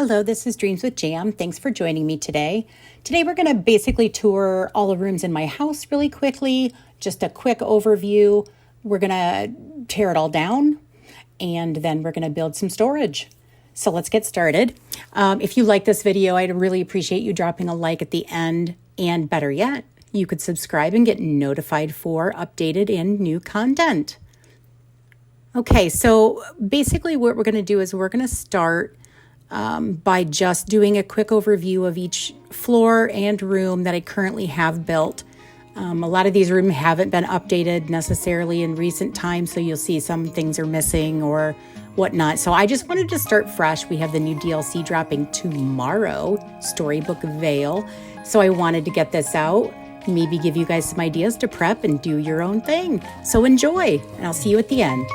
Hello, this is Dreams with Jam. Thanks for joining me today. Today we're going to basically tour all the rooms in my house really quickly, just a quick overview. We're going to tear it all down and then we're going to build some storage. So let's get started. If you like this video, I'd really appreciate you dropping a like at the end, and better yet, you could subscribe and get notified for updated and new content. Okay, so basically what we're going to do is we're going to start by just doing a quick overview of each floor and room that I currently have built. A lot of these rooms haven't been updated necessarily in recent times, so you'll see some things are missing or whatnot. So I just wanted to start fresh. We have the new DLC dropping tomorrow, Storybook Vale. So I wanted to get this out, maybe give you guys some ideas to prep and do your own thing. So enjoy, and I'll see you at the end.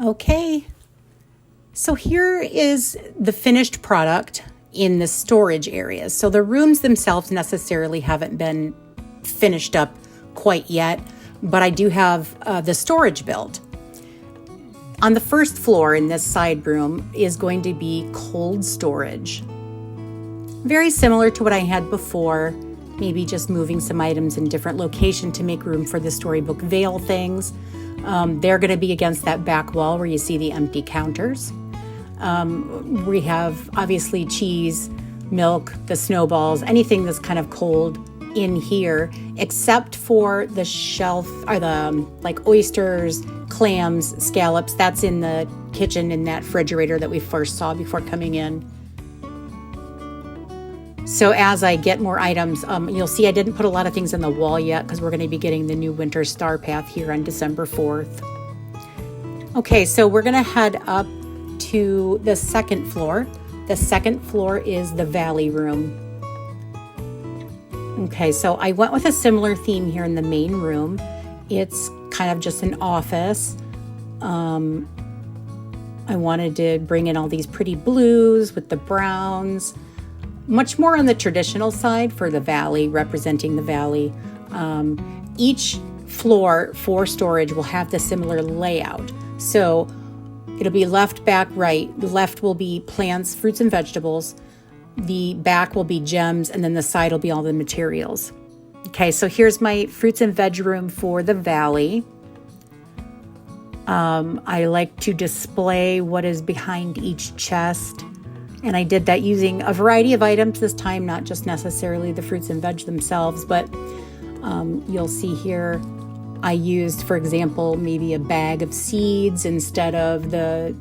Okay, so here is the finished product in the storage areas. So the rooms themselves necessarily haven't been finished up quite yet, but I do have the storage built. On the first floor in this side room is going to be cold storage. Very similar to what I had before, maybe just moving some items in different location to make room for the Storybook Vale things. They're going to be against that back wall where you see the empty counters. We have obviously cheese, milk, the snowballs, anything that's kind of cold in here, except for the shelf or the like oysters, clams, scallops. That's in the kitchen in that refrigerator that we first saw before coming in. So as I get more items, you'll see I didn't put a lot of things in the wall yet because we're going to be getting the new winter star path here on December 4th. Okay, so we're going to head up to the second floor. The second floor is the Valley room. Okay, so I went with a similar theme here in the main room. It's kind of just an office. I wanted to bring in all these pretty blues with the browns. Much more on the traditional side for the Valley, representing the Valley. Each floor for storage will have the similar layout. So it'll be left, back, right. The left will be plants, fruits, and vegetables. The back will be gems, and then the side will be all the materials. Okay, so here's my fruits and veg room for the Valley. I like to display what is behind each chest. And I did that using a variety of items this time, not just necessarily the fruits and veg themselves, but you'll see here I used, for example, maybe a bag of seeds instead of the,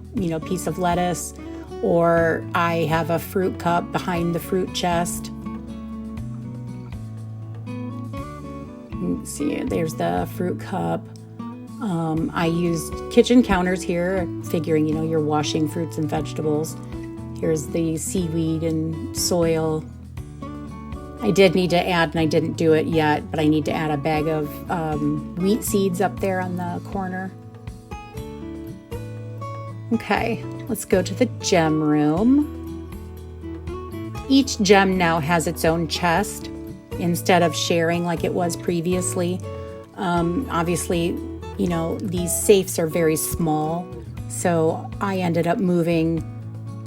piece of lettuce, or I have a fruit cup behind the fruit chest. Let's see, there's the fruit cup. I used kitchen counters here, figuring, you're washing fruits and vegetables. Here's the seaweed and soil. I did need to add, and I didn't do it yet, but I need to add a bag of wheat seeds up there on the corner. Okay, let's go to the gem room. Each gem now has its own chest instead of sharing like it was previously. Obviously, these safes are very small, so I ended up moving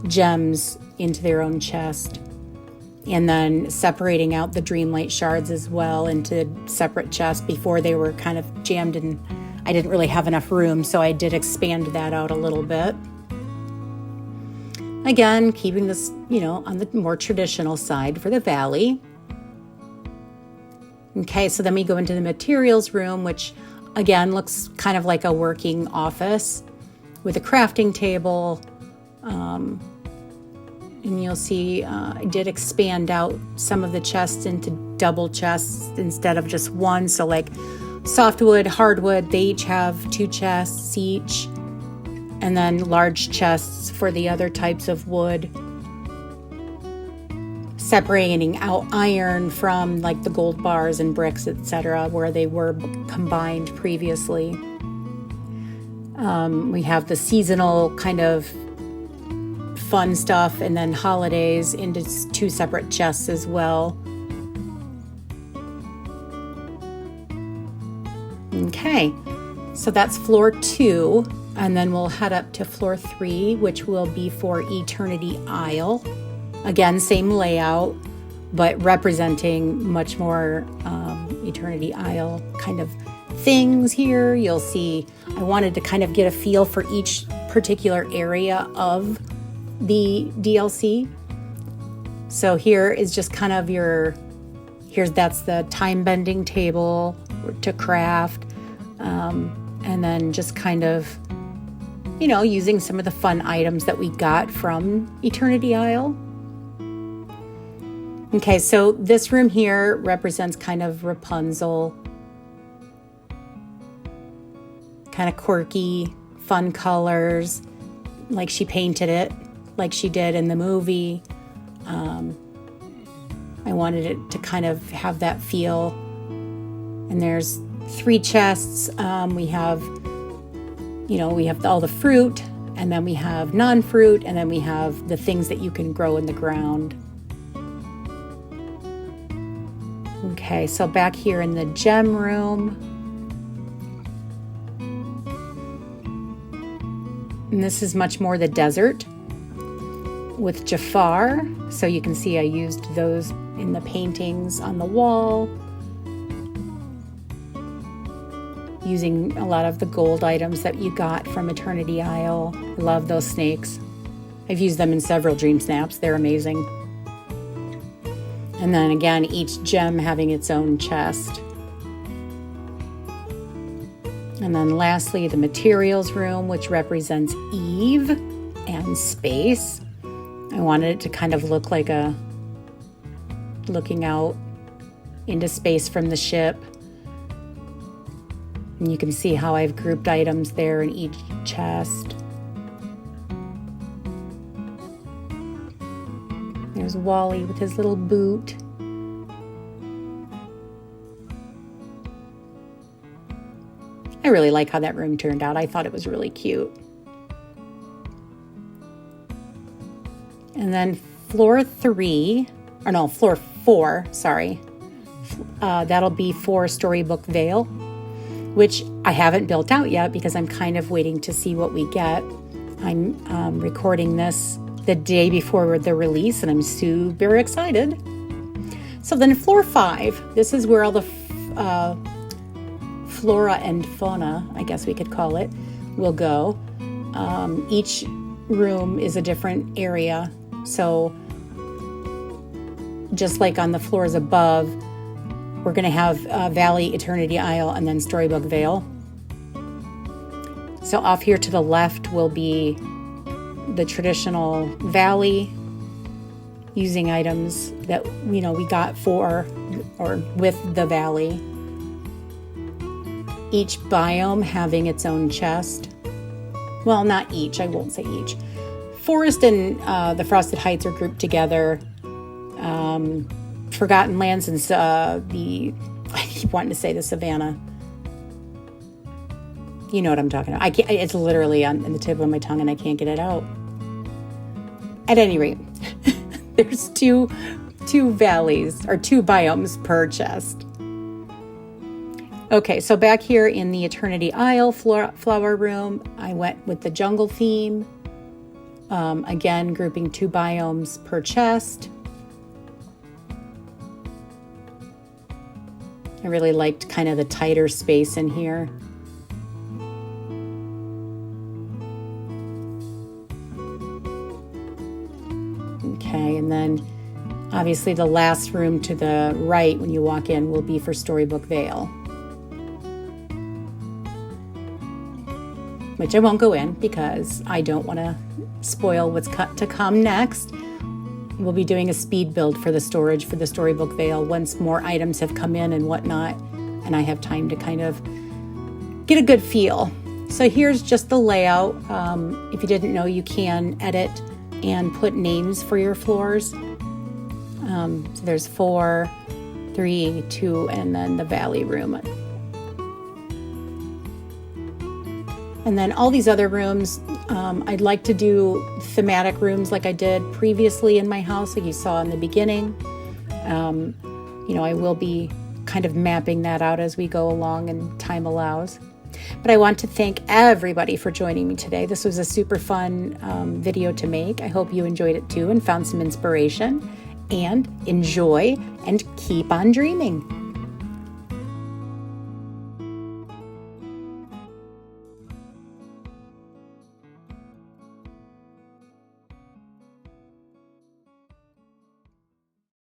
gems into their own chest and then separating out the Dreamlight shards as well into separate chests. Before they were kind of jammed and I didn't really have enough room, so I did expand that out a little bit. Again, keeping this, on the more traditional side for the Valley. Okay, so then we go into the materials room, which again looks kind of like a working office with a crafting table. And you'll see I did expand out some of the chests into double chests instead of just one. So like softwood, hardwood, they each have 2 chests each. And then large chests for the other types of wood. Separating out iron from like the gold bars and bricks, etc., where they were combined previously. We have the seasonal kind of fun stuff and then holidays into 2 separate chests as well. Okay, so that's floor 2, and then we'll head up to floor 3, which will be for Eternity Isle. Again, same layout, but representing much more Eternity Isle kind of things here. You'll see I wanted to kind of get a feel for each particular area of the DLC. So here is just kind of that's the time bending table to craft, and then just kind of using some of the fun items that we got from Eternity Isle. Okay, so this room here represents kind of Rapunzel, kind of quirky, fun colors, like she painted it like she did in the movie. I wanted it to kind of have that feel. And there's 3 chests. We have, we have all the fruit, and then we have non-fruit, and then we have the things that you can grow in the ground. Okay, so back here in the gem room, and this is much more the desert with Jafar. So you can see I used those in the paintings on the wall, using a lot of the gold items that you got from Eternity Isle. I love those snakes. I've used them in several Dream Snaps. They're amazing. And then again, each gem having its own chest. And then lastly, the materials room, which represents Eve and space. I wanted it to kind of look like looking out into space from the ship. And you can see how I've grouped items there in each chest. There's Wally with his little boot. I really like how that room turned out. I thought it was really cute. And then floor 4, sorry. That'll be for Storybook Vale, which I haven't built out yet because I'm kind of waiting to see what we get. I'm recording this the day before the release, and I'm super excited. So then floor 5, this is where all the flora and fauna, I guess we could call it, will go. Each room is a different area. So just like on the floors above, we're going to have Valley, Eternity Isle, and then Storybook Vale. So off here to the left will be the traditional Valley, using items that we got for or with the Valley. Each biome having its own chest. Well, not each, I won't say each. Forest and the Frosted Heights are grouped together. Forgotten Lands and I keep wanting to say the Savannah. You know what I'm talking about. It's literally on the tip of my tongue and I can't get it out. At any rate, there's two valleys or 2 biomes per chest. Okay, so back here in the Eternity Isle flower room, I went with the jungle theme. Again, grouping 2 biomes per chest. I really liked kind of the tighter space in here. Okay, and then obviously the last room to the right when you walk in will be for Storybook Vale, which I won't go in because I don't want to spoil what's to come next. We'll be doing a speed build for the storage for the Storybook Vale once more items have come in and whatnot, and I have time to kind of get a good feel. So here's just the layout. If you didn't know, you can edit and put names for your floors. So there's 4, 3, 2, and then the Valley room. And then all these other rooms, I'd like to do thematic rooms like I did previously in my house, like you saw in the beginning. I will be kind of mapping that out as we go along and time allows. But I want to thank everybody for joining me today. This was a super fun video to make. I hope you enjoyed it too and found some inspiration. And enjoy and keep on dreaming.